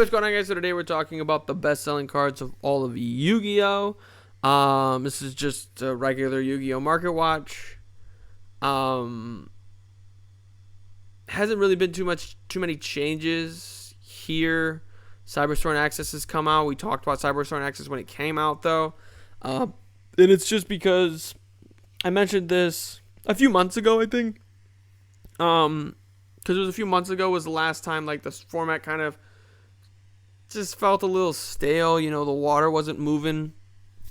what's going on, guys? So today we're talking about the best-selling cards of all of Yu-Gi-Oh! This is just a regular Yu-Gi-Oh! Market Watch. Hasn't really been too many changes here. Cyberstorm Access has come out. We talked about Cyberstorm Access when it came out, though. And it's just because I mentioned this a few months ago, I think. Because it was a few months ago was the last time like this format kind of just felt a little stale. You know, the water wasn't moving,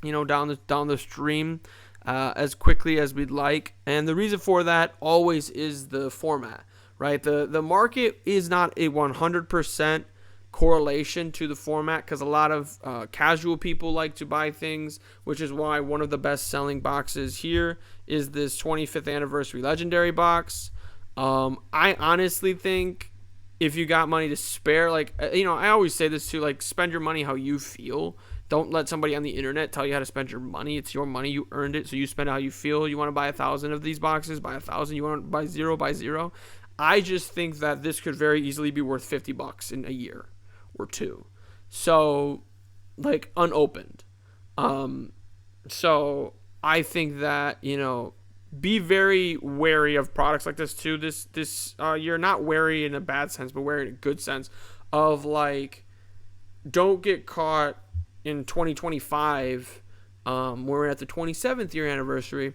down the stream as quickly as we'd like. And the reason for that always is the format, right? The market is not a 100% correlation to the format because a lot of casual people like to buy things, which is why one of the best selling boxes here is this 25th anniversary legendary box. I honestly think if you got money to spare, I always say this too, spend your money how you feel. Don't let somebody on the internet tell you how to spend your money. It's your money. You earned it, so you spend it how you feel. You want to buy 1,000 of these boxes, buy 1,000. You want to buy zero, buy zero. I just think that this could very easily be worth $50 in a year or two. So, unopened. So I think that, be very wary of products like this too. This you're not wary in a bad sense, but wary in a good sense of don't get caught in 2025 when we're at the 27th year anniversary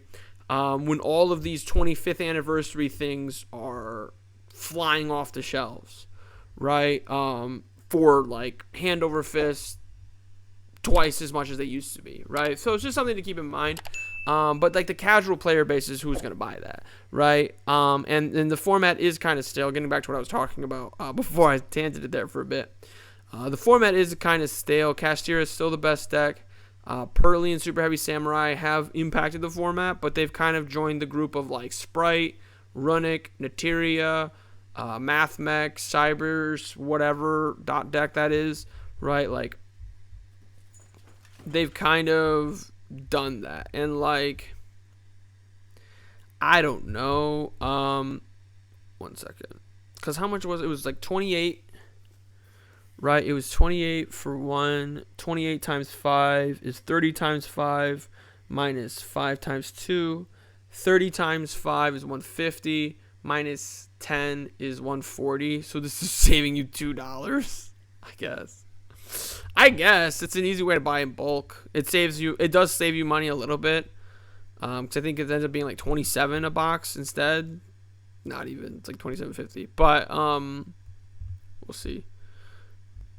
when all of these 25th anniversary things are flying off the shelves, right? For hand over fist twice as much as they used to be, right? So it's just something to keep in mind. But the casual player base is who's going to buy that, right? And the format is kind of stale. Getting back to what I was talking about before I tangented there for a bit. The format is kind of stale. Cashtira is still the best deck. Pearly and Super Heavy Samurai have impacted the format, but they've kind of joined the group of Sprite, Runic, Nateria, Mathmech, Cybers, whatever dot deck that is, right? They've kind of done that, and I don't know, 1 second, because how much was it? It was 28, right? It was 28 for one. 28 times 5 is 30 times 5 minus 5 times 2. 30 times 5 is 150 minus 10 is 140. So this is saving you $2, I guess it's an easy way to buy in bulk. It does save you money a little bit. Cause I think it ends up being $27 a box instead. Not even, it's $27.50. But we'll see.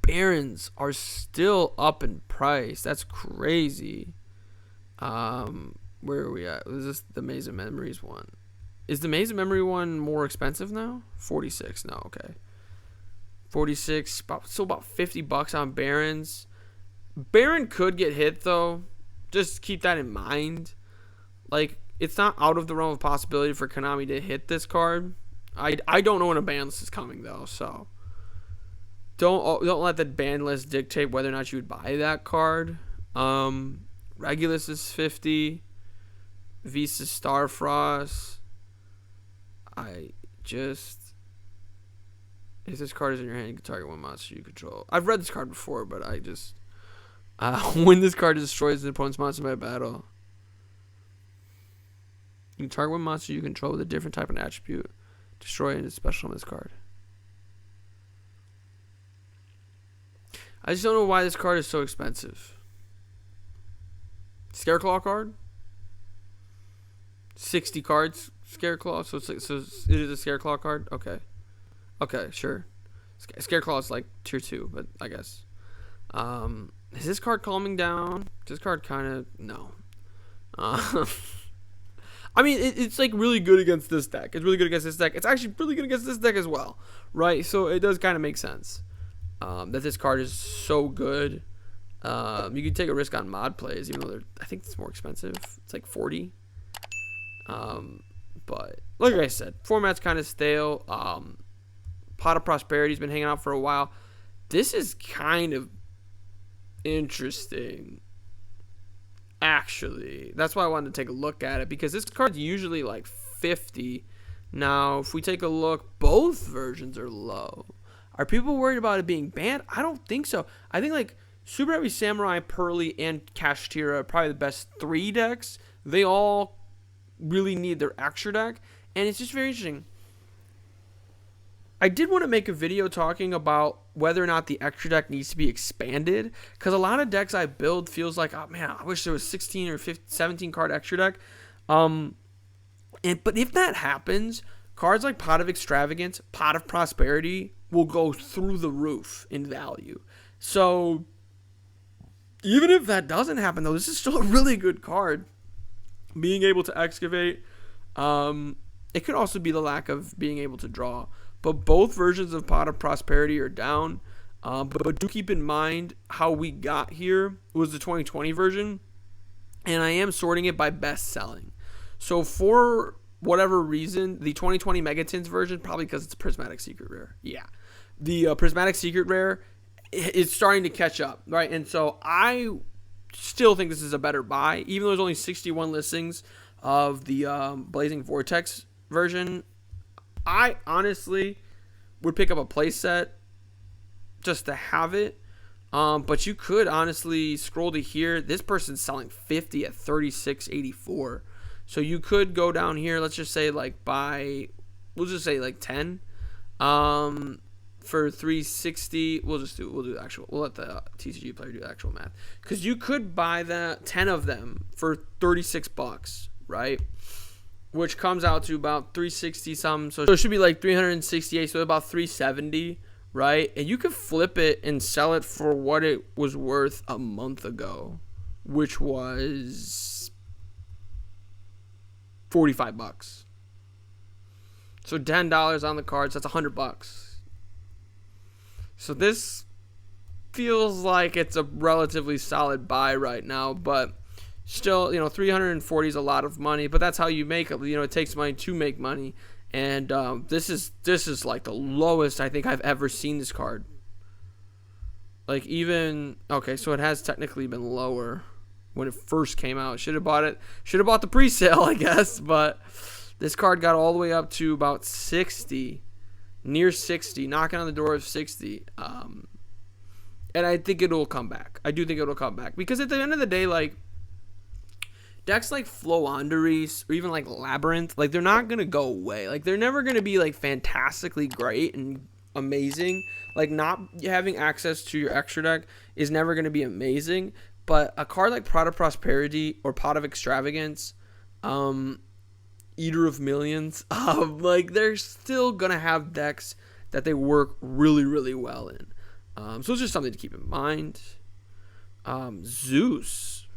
Barons are still up in price. That's crazy. Where are we at? Is this the Maze of Memories one? Is the Maze of Memory one more expensive now? 46. No, okay. 46, still about $50 on Barons. Baron could get hit though. Just keep that in mind. It's not out of the realm of possibility for Konami to hit this card. I don't know when a ban list is coming though, so don't let the ban list dictate whether or not you would buy that card. Regulus is 50. Visa Starfrost. If this card is in your hand, you can target one monster you control. I've read this card before, but I just when this card destroys an opponent's monster by battle, you can target one monster you control with a different type of attribute. Destroy and special on this card. I just don't know why this card is so expensive. Scareclaw card? 60 cards, Scareclaw. So it is a Scareclaw card? Okay, sure. Scareclaw is tier 2, but I guess. Is this card calming down? This card kind of, no. I mean, it's really good against this deck. It's really good against this deck. It's actually really good against this deck as well, right? So it does kind of make sense that this card is so good. You can take a risk on mod plays, even though I think it's more expensive. It's 40. But like I said, format's kind of stale. Pot of Prosperity's been hanging out for a while. This is kind of interesting, actually. That's why I wanted to take a look at it, because this card's usually 50. Now, if we take a look, both versions are low. Are people worried about it being banned? I don't think so. I think like Super Heavy Samurai, Pearly, and Kashtira are probably the best 3 decks. They all really need their extra deck, and it's just very interesting. I did want to make a video talking about whether or not the extra deck needs to be expanded, because a lot of decks I build feels like, oh man, I wish there was 16 or 15, 17 card extra deck. But if that happens, cards like Pot of Extravagance, Pot of Prosperity will go through the roof in value. So even if that doesn't happen, though, this is still a really good card. Being able to excavate, it could also be the lack of being able to draw. But both versions of Pot of Prosperity are down. But do keep in mind how we got here was the 2020 version. And I am sorting it by best selling. So for whatever reason, the 2020 Megatins version, probably because it's Prismatic Secret Rare. Yeah. The Prismatic Secret Rare is starting to catch up, right? And so I still think this is a better buy. Even though there's only 61 listings of the Blazing Vortex version, I honestly would pick up a playset just to have it. But you could honestly scroll to here. This person's selling 50 at 36.84. So you could go down here. Let's just say like buy. We'll just say like 10. For 360. We'll do the actual. We'll let the TCG player do the actual math. Because you could buy that 10 of them for $36, right? Which comes out to about 360 something. So it should be like 368. So about 370, right? And you could flip it and sell it for what it was worth a month ago, which was $45. So $10 on the cards. That's $100. So this feels like it's a relatively solid buy right now, but still, 340 is a lot of money, but that's how you make it. It takes money to make money, and this is like the lowest I think I've ever seen this card. Like even okay, so it has technically been lower when it first came out. Should have bought it. Should have bought the pre-sale, I guess. But this card got all the way up to about 60, near 60, knocking on the door of 60. And I think it'll come back. I do think it'll come back because at the end of the day, like, decks like Floowandereeze or even like Labyrinth, like, they're not gonna go away. Like, they're never gonna be like fantastically great and amazing. Like, not having access to your extra deck is never gonna be amazing. But a card like Pot of Prosperity or Pot of Extravagance, Eater of Millions, like, they're still gonna have decks that they work really, really well in. So it's just something to keep in mind. Zeus.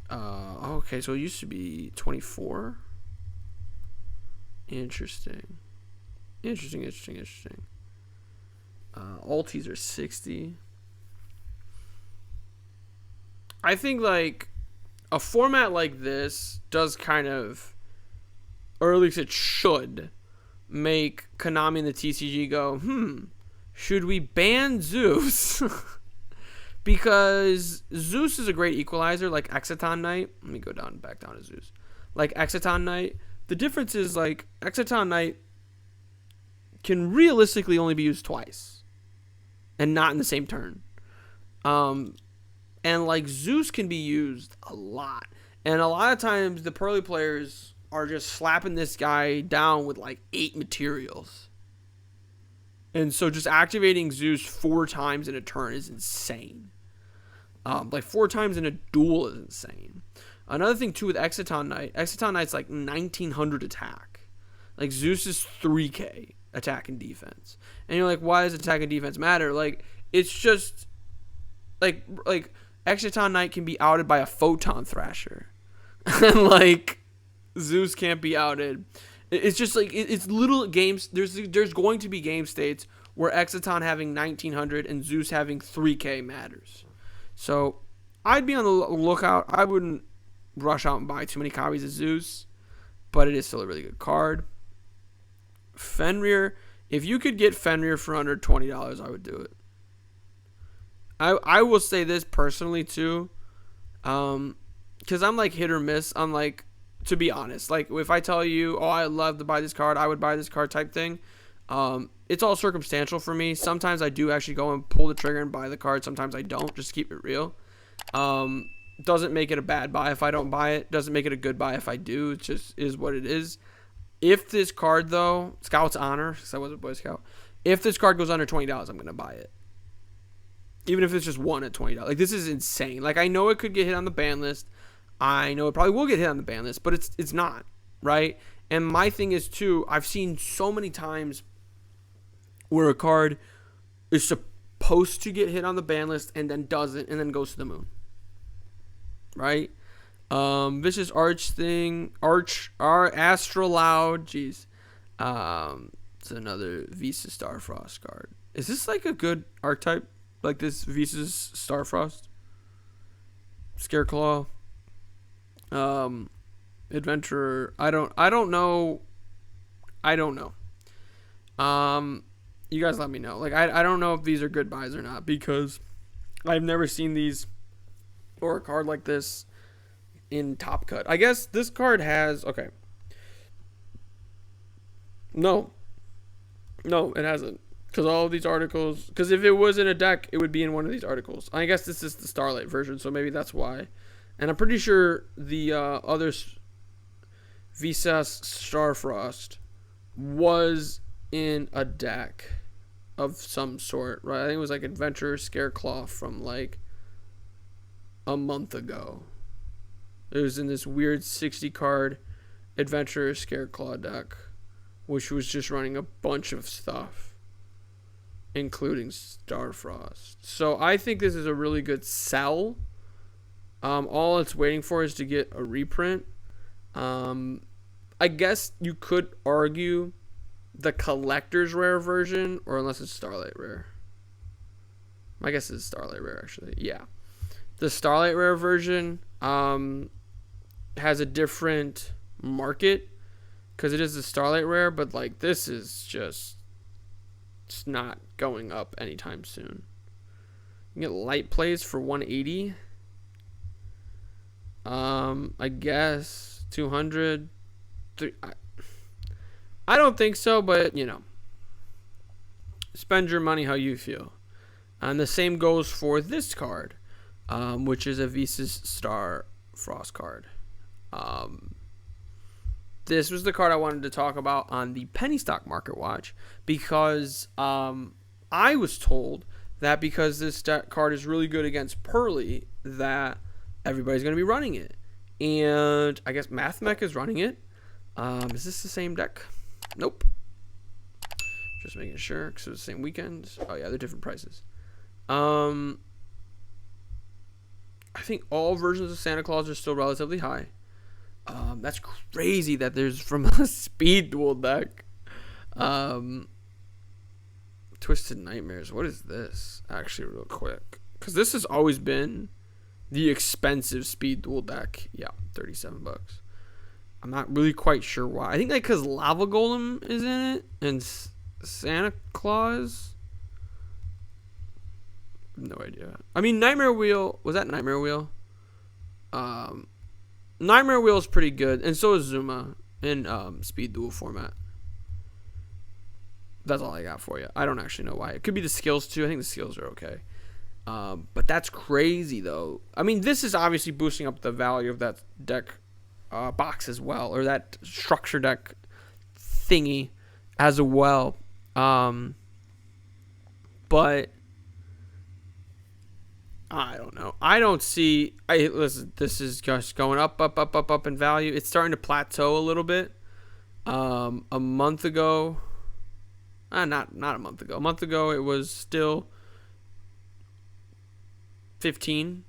Okay, so it used to be 24. Interesting. Alties are 60. I think, like, a format like this does kind of, or at least it should, make Konami and the TCG go, should we ban Zeus? Because Zeus is a great equalizer, like Exciton Knight. Let me go back down to Zeus. Like Exciton Knight. The difference is, like, Exciton Knight can realistically only be used twice. And not in the same turn. And, like, Zeus can be used a lot. And a lot of times the Pearly players are just slapping this guy down with, like, 8 materials. And so just activating Zeus 4 times in a turn is insane. Like 4 times in a duel is insane. Another thing too with Exciton Knight's like 1900 attack. Like, Zeus is 3k attack and defense. And you're like, why does attack and defense matter? Like, it's just like Exciton Knight can be outed by a Photon Thrasher. And, like, Zeus can't be outed. It's just like, it's little games. There's going to be game states where Exciton having 1900 and Zeus having 3k matters. So I'd be on the lookout. I wouldn't rush out and buy too many copies of Zeus, but it is still a really good card. Fenrir, if you could get Fenrir for under $20, I would do it. I will say this personally too, because I'm like hit or miss. I'm like, to be honest, like, if I tell you, oh, I'd love to buy this card, I would buy this card type thing, It's all circumstantial for me. Sometimes I do actually go and pull the trigger and buy the card. Sometimes I don't, just to keep it real. Doesn't make it a bad buy if I don't buy it. Doesn't make it a good buy if I do. It just is what it is. If this card, though, Scout's Honor, because I was a Boy Scout, if this card goes under $20, I'm going to buy it. Even if it's just one at $20. Like, this is insane. Like, I know it could get hit on the ban list. I know it probably will get hit on the ban list, but it's not, right? And my thing is, too, I've seen so many times where a card is supposed to get hit on the ban list and then doesn't and then goes to the moon, right? Vicious Arch thing, Astroloud, jeez. It's another Visa Starfrost card. Is this like a good archetype? Like this Visa's Starfrost? Scareclaw? Adventurer. I don't know. You guys let me know. Like, I don't know if these are good buys or not, because I've never seen these or a card like this in Top Cut. I guess this card has, okay. No, it hasn't. Because all of these articles, because if it was in a deck, it would be in one of these articles. I guess this is the Starlight version, so maybe that's why. And I'm pretty sure the other Visas Starfrost was in a deck of some sort, right? I think it was like Adventurer Scareclaw from like a month ago. It was in this weird 60 card Adventurer Scareclaw deck, which was just running a bunch of stuff, including Starfrost. So I think this is a really good sell. All it's waiting for is to get a reprint. I guess you could argue the collector's rare version, or unless it's Starlight Rare. I guess it's Starlight Rare, actually. Yeah. The Starlight Rare version has a different market because it is the Starlight Rare, but like this is just, it's not going up anytime soon. You can get light plays for 180. I guess 200. I don't think so, but you know, spend your money how you feel. And the same goes for this card, which is a Visa's Star Frost card. This was the card I wanted to talk about on the penny stock market watch, because I was told that because this card is really good against Pearly, that everybody's going to be running it. And I guess MathMech is running it. Is this the same deck? Nope. Just making sure, because it was the same weekend. Oh yeah, they're different prices. I think all versions of Santa Claus are still relatively high. That's crazy that there's from a speed duel deck. Twisted Nightmares. What is this? Actually, real quick, because this has always been the expensive speed duel deck. Yeah, $37. I'm not really quite sure why. I think like because Lava Golem is in it and Santa Claus. No idea. I mean, Nightmare Wheel, was that Nightmare Wheel? Nightmare Wheel is pretty good, and so is Zuma in speed duel format. That's all I got for you. I don't actually know why. It could be the skills too. I think the skills are okay. But that's crazy though. I mean, this is obviously boosting up the value of that deck box as well, or that structure deck thingy as well. But I don't know. I don't see. Listen, this is just going up in value. It's starting to plateau a little bit. A month ago, not a month ago. A month ago, it was still 15,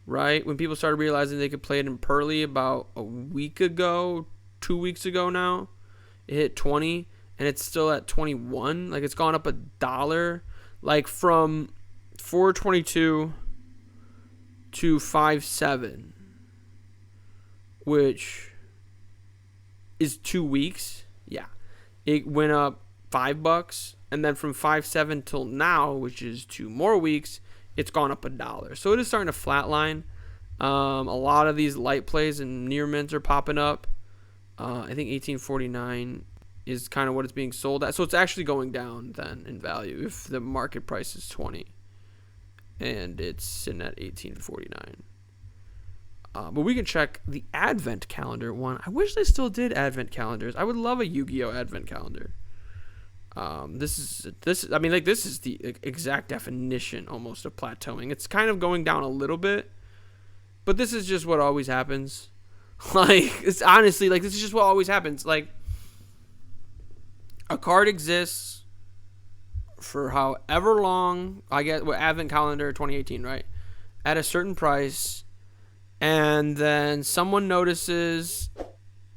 right? When people started realizing they could play it in Pearly about a week ago, 2 weeks ago now, it hit 20, and it's still at 21. Like, it's gone up $1, like from 422 to 5.7, which is 2 weeks. Yeah, it went up $5, and then from 5.7 till now, which is 2 more weeks, it's gone up $1. So it is starting to flatline. A lot of these light plays and near mints are popping up. I think 1849 is kind of what it's being sold at. So it's actually going down then in value if the market price is 20 and it's sitting at 18.49. But we can check the advent calendar one. I wish they still did advent calendars. I would love a Yu-Gi-Oh advent calendar. This is the exact definition almost of plateauing. It's kind of going down a little bit, but this is just what always happens. It's honestly this is just what always happens. A card exists for however long. I get what advent calendar 2018, right? At a certain price. And then someone notices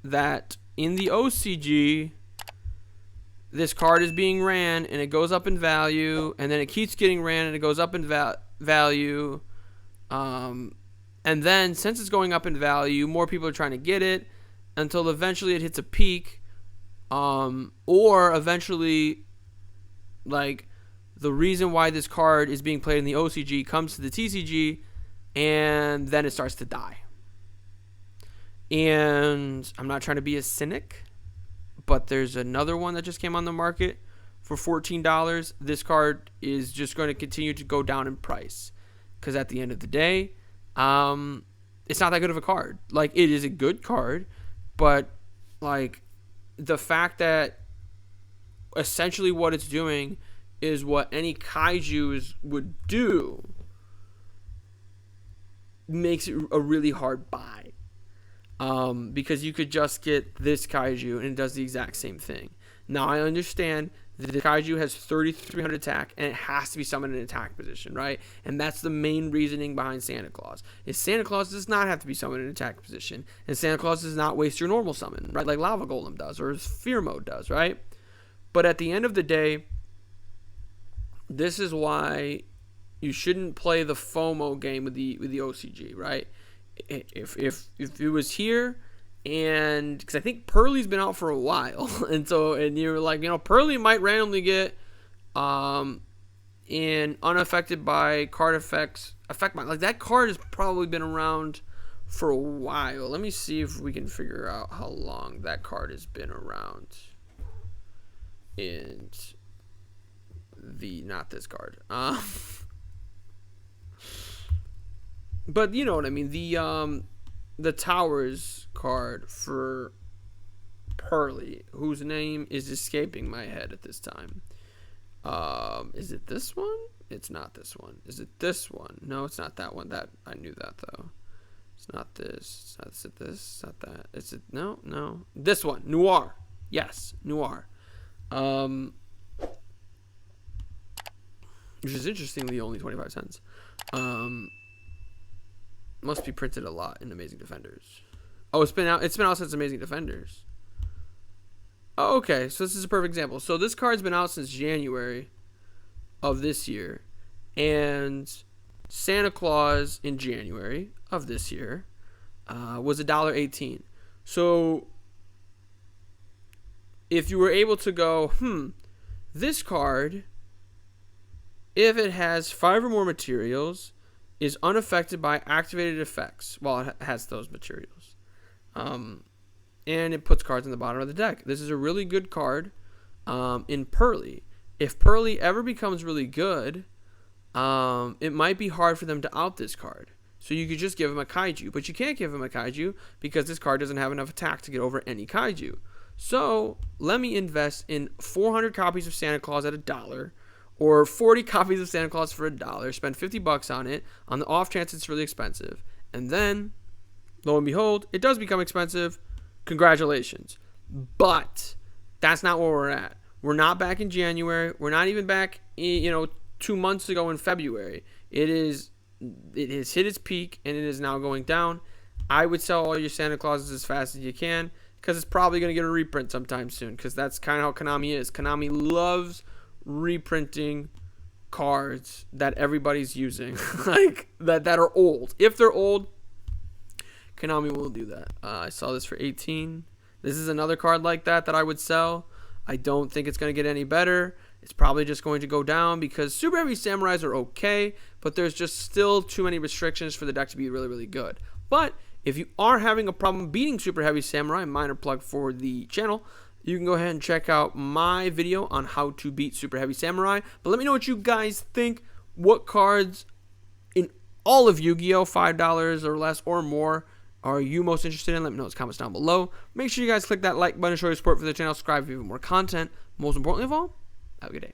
that in the OCG, this card is being ran and it goes up in value, and then it keeps getting ran and it goes up in value. And then since it's going up in value, more people are trying to get it until eventually it hits a peak. Or eventually, the reason why this card is being played in the OCG comes to the TCG, and then it starts to die. And I'm not trying to be a cynic, but there's another one that just came on the market for $14. This card is just going to continue to go down in price because at the end of the day, it's not that good of a card. It is a good card, but the fact that essentially what it's doing is what any kaiju would do makes it a really hard buy. Because you could just get this kaiju and it does the exact same thing. Now I understand that the kaiju has 3,300 attack and it has to be summoned in attack position, right? And that's the main reasoning behind Santa Claus. Is Santa Claus does not have to be summoned in attack position, and Santa Claus does not waste your normal summon, right? Like Lava Golem does or Fear Mode does, right? But at the end of the day, this is why you shouldn't play the FOMO game with the OCG, right? If it was here, and because I think Pearly's been out for a while, and you're Pearly might randomly get in unaffected by card effects that card has probably been around for a while. Let me see if we can figure out how long that card has been around. And not this card. But you know what I mean. The Towers card for Pearly, whose name is escaping my head at this time. Is it this one? It's not this one. Is it this one? No, it's not that one. That I knew that though. It's not this. It's not this. It's not that. Is it? No. This one. Noir. Yes, Noir. Which is interestingly only 25 cents. Must be printed a lot in Amazing Defenders. Oh, it's been out since Amazing Defenders. Oh, okay, so this is a perfect example. So this card's been out since January of this year, and Santa Claus in January of this year was $1.18. So if you were able to go, this card, if it has 5 or more materials, is unaffected by activated effects while it has those materials. And it puts cards in the bottom of the deck. This is a really good card in Pearly. If Pearly ever becomes really good, it might be hard for them to out this card. So you could just give him a kaiju. But you can't give him a kaiju because this card doesn't have enough attack to get over any kaiju. So let me invest in 400 copies of Santa Claus at $1. Or 40 copies of Santa Claus for $1. Spend $50 on it on the off chance it's really expensive. And then, lo and behold, it does become expensive. Congratulations. But that's not where we're at. We're not back in January. We're not even back, 2 months ago in February. It has hit its peak and it is now going down. I would sell all your Santa Clauses as fast as you can because it's probably going to get a reprint sometime soon because that's kind of how Konami is. Konami loves reprinting cards that everybody's using that are old. If they're old, Konami will do that. I saw this for 18. This is another card like that I would sell. I don't think it's going to get any better. It's probably just going to go down because Super Heavy Samurais are okay, but there's just still too many restrictions for the deck to be really, really good. But if you are having a problem beating Super Heavy Samurai, minor plug for the channel, you can go ahead and check out my video on how to beat Super Heavy Samurai. But let me know what you guys think. What cards in all of Yu-Gi-Oh! $5 or less or more are you most interested in? Let me know in the comments down below. Make sure you guys click that like button, show your support for the channel, subscribe for even more content. Most importantly of all, have a good day.